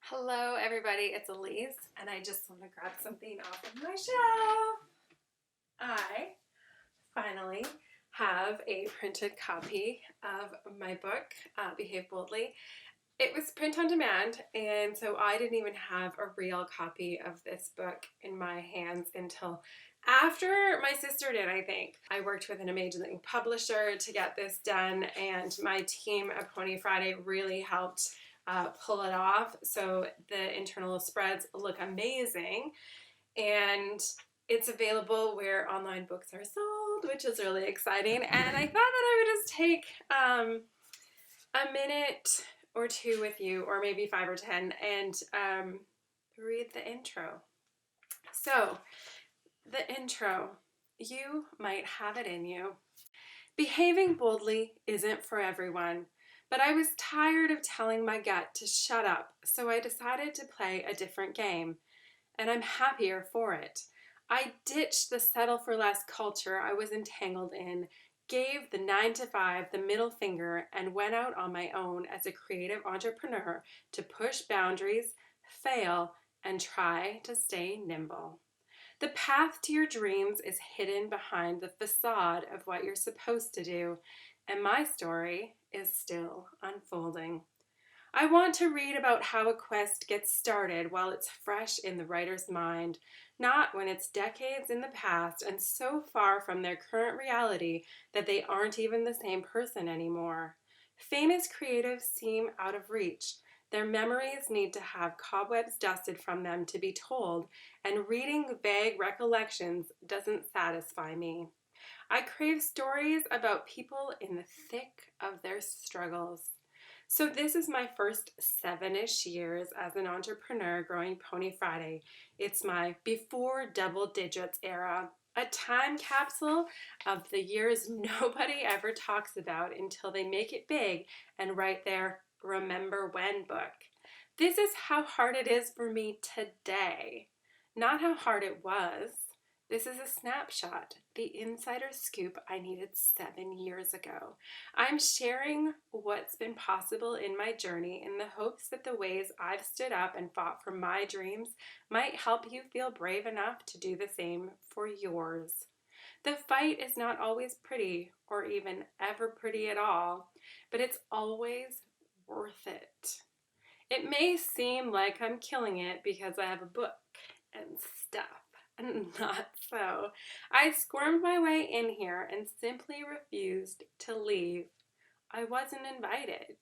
Hello everybody, it's Elise, and I just want to grab something off of my shelf. I finally have a printed copy of my book, Behave Boldly. It was print on demand, and so I didn't even have a real copy of this book in my hands until after my sister did, I think. I worked with an amazing publisher to get this done, and my team at Pony Friday really helped pull it off. So the internal spreads look amazing, and it's available where online books are sold, which is really exciting. And I thought that I would just take a minute or two with you, or maybe 5 or 10, and read the intro. So, the intro, you might have it in you. Behaving boldly isn't for everyone, but I was tired of telling my gut to shut up, so I decided to play a different game, and I'm happier for it. I ditched the settle for less culture I was entangled in, gave the 9 to 5 the middle finger, and went out on my own as a creative entrepreneur to push boundaries, fail, and try to stay nimble. The path to your dreams is hidden behind the facade of what you're supposed to do, and my story is still unfolding. I want to read about how a quest gets started while it's fresh in the writer's mind, not when it's decades in the past and so far from their current reality that they aren't even the same person anymore. Famous creatives seem out of reach. Their memories need to have cobwebs dusted from them to be told, and reading vague recollections doesn't satisfy me. I crave stories about people in the thick of their struggles. So this is my first 7-ish years as an entrepreneur growing Pony Friday. It's my before double digits era, a time capsule of the years nobody ever talks about until they make it big and write their Remember When book. This is how hard it is for me today, not how hard it was. This is a snapshot, the insider scoop I needed 7 years ago. I'm sharing what's been possible in my journey in the hopes that the ways I've stood up and fought for my dreams might help you feel brave enough to do the same for yours. The fight is not always pretty, or even ever pretty at all, but it's always worth it. It may seem like I'm killing it because I have a book and stuff, and not so. I squirmed my way in here and simply refused to leave. I wasn't invited.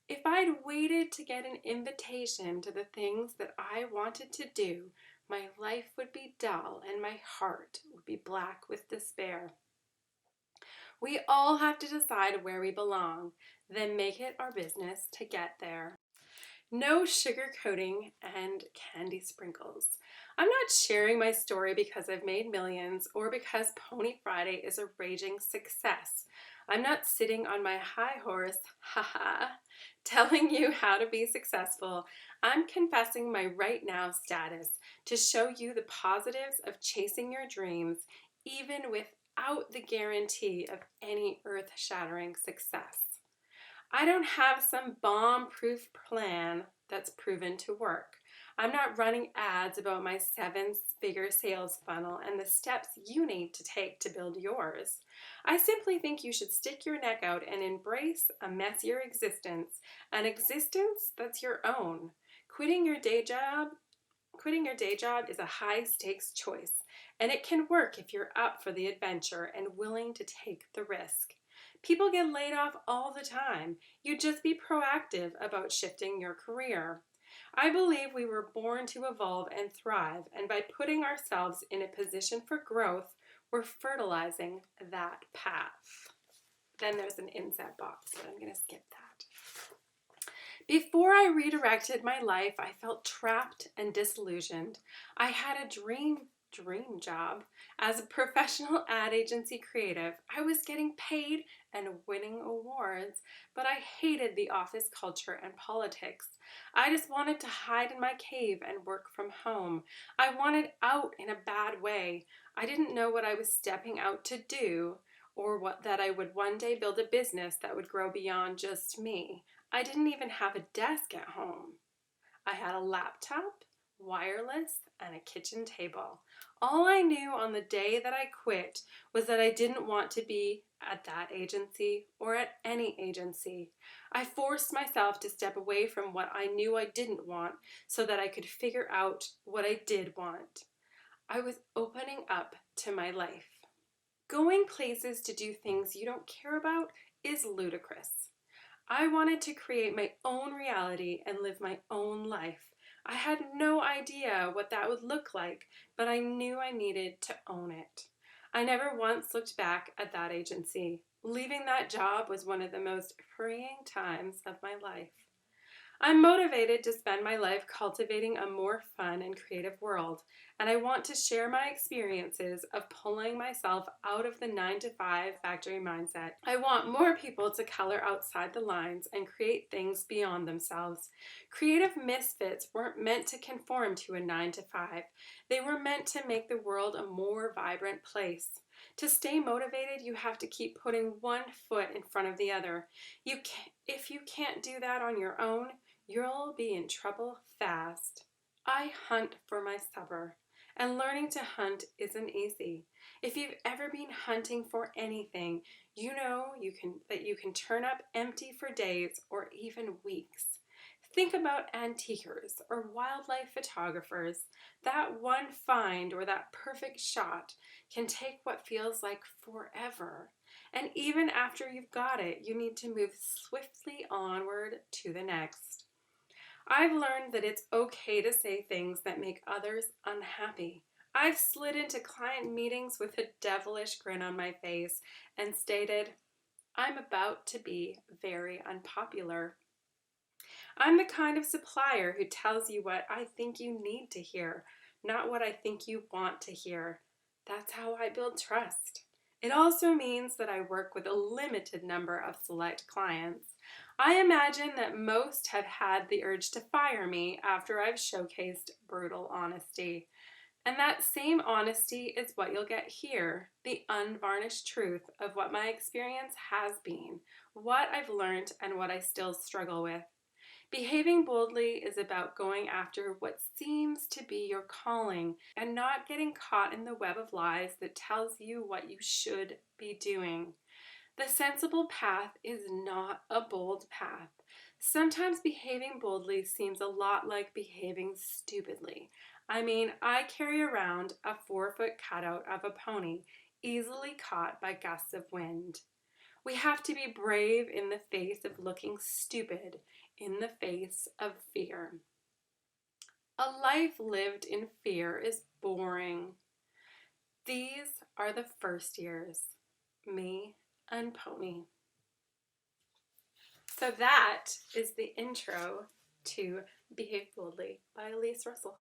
If I'd waited to get an invitation to the things that I wanted to do, my life would be dull and my heart would be black with despair. We all have to decide where we belong, then make it our business to get there. No sugarcoating and candy sprinkles. I'm not sharing my story because I've made millions or because Pony Friday is a raging success. I'm not sitting on my high horse, haha, telling you how to be successful. I'm confessing my right now status to show you the positives of chasing your dreams, even without the guarantee of any earth-shattering success. I don't have some bomb-proof plan that's proven to work. I'm not running ads about my 7-figure sales funnel and the steps you need to take to build yours. I simply think you should stick your neck out and embrace a messier existence, an existence that's your own. Quitting your day job is a high-stakes choice, and it can work if you're up for the adventure and willing to take the risk. People get laid off all the time. You just be proactive about shifting your career. I believe we were born to evolve and thrive, and by putting ourselves in a position for growth, we're fertilizing that path. Then there's an inset box, but I'm going to skip that. Before I redirected my life, I felt trapped and disillusioned. I had a dream job as a professional ad agency creative. I was getting paid and winning awards, but I hated the office culture and politics. I just wanted to hide in my cave and work from home. I wanted out in a bad way. I didn't know what I was stepping out to do, or that I would one day build a business that would grow beyond just me. I didn't even have a desk at home. I had had a laptop, wireless, and a kitchen table. All I knew on the day that I quit was that I didn't want to be at that agency or at any agency. I forced myself to step away from what I knew I didn't want so that I could figure out what I did want. I was opening up to my life. Going places to do things you don't care about is ludicrous. I wanted to create my own reality and live my own life. I had no idea what that would look like, but I knew I needed to own it. I never once looked back at that agency. Leaving that job was one of the most freeing times of my life. I'm motivated to spend my life cultivating a more fun and creative world, and I want to share my experiences of pulling myself out of the 9-to-5 factory mindset. I want more people to color outside the lines and create things beyond themselves. Creative misfits weren't meant to conform to a 9-to-5. They were meant to make the world a more vibrant place. To stay motivated, you have to keep putting one foot in front of the other. If you can't do that on your own, you'll be in trouble fast. I hunt for my supper, and learning to hunt isn't easy. If you've ever been hunting for anything, you know that you can turn up empty for days or even weeks. Think about antiquers or wildlife photographers. That one find or that perfect shot can take what feels like forever. And even after you've got it, you need to move swiftly onward to the next. I've learned that it's okay to say things that make others unhappy. I've slid into client meetings with a devilish grin on my face and stated, "I'm about to be very unpopular." I'm the kind of supplier who tells you what I think you need to hear, not what I think you want to hear. That's how I build trust. It also means that I work with a limited number of select clients. I imagine that most have had the urge to fire me after I've showcased brutal honesty. And that same honesty is what you'll get here, the unvarnished truth of what my experience has been, what I've learned, and what I still struggle with. Behaving boldly is about going after what seems to be your calling and not getting caught in the web of lies that tells you what you should be doing. The sensible path is not a bold path. Sometimes behaving boldly seems a lot like behaving stupidly. I mean, I carry around a 4-foot cutout of a pony, easily caught by gusts of wind. We have to be brave in the face of looking stupid, in the face of fear. A life lived in fear is boring. These are the first years. Me and Pony. So that is the intro to Behave Boldly by Elise Russell.